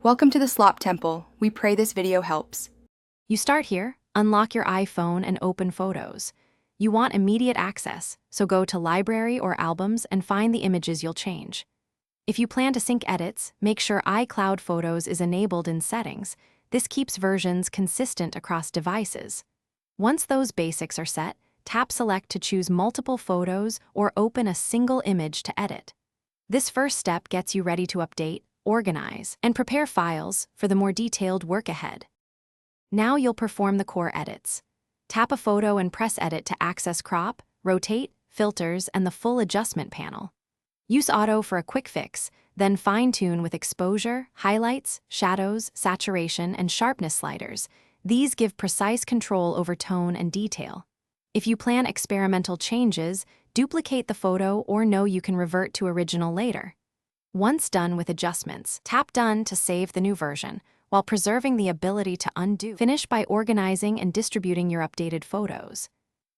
Welcome to the Slop Temple. We pray this video helps. You start here, unlock your iPhone and open Photos. You want immediate access, so go to Library or Albums and find the images you'll change. If you plan to sync edits, make sure iCloud Photos is enabled in Settings. This keeps versions consistent across devices. Once those basics are set, tap Select to choose multiple photos or open a single image to edit. This first step gets you ready to update, organize, and prepare files for the more detailed work ahead. Now you'll perform the core edits. Tap a photo and press Edit to access crop, rotate, filters, and the full adjustment panel. Use Auto for a quick fix, then fine-tune with exposure, highlights, shadows, saturation, and sharpness sliders. These give precise control over tone and detail. If you plan experimental changes, duplicate the photo or know you can revert to original later. Once done with adjustments, tap Done to save the new version, while preserving the ability to undo. Finish by organizing and distributing your updated photos.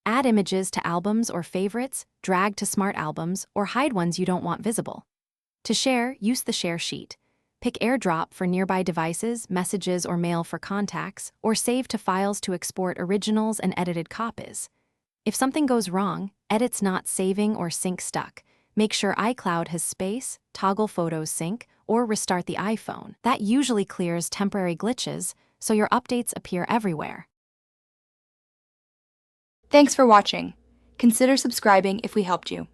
Add images to albums or favorites, drag to smart albums, or hide ones you don't want visible. To share, use the Share sheet. Pick AirDrop for nearby devices, messages, or mail for contacts, or save to files to export originals and edited copies. If something goes wrong, edits not saving or sync stuck, make sure iCloud has space, toggle Photos sync, or restart the iPhone. That usually clears temporary glitches, so your updates appear everywhere. Thanks for watching. Consider subscribing if we helped you.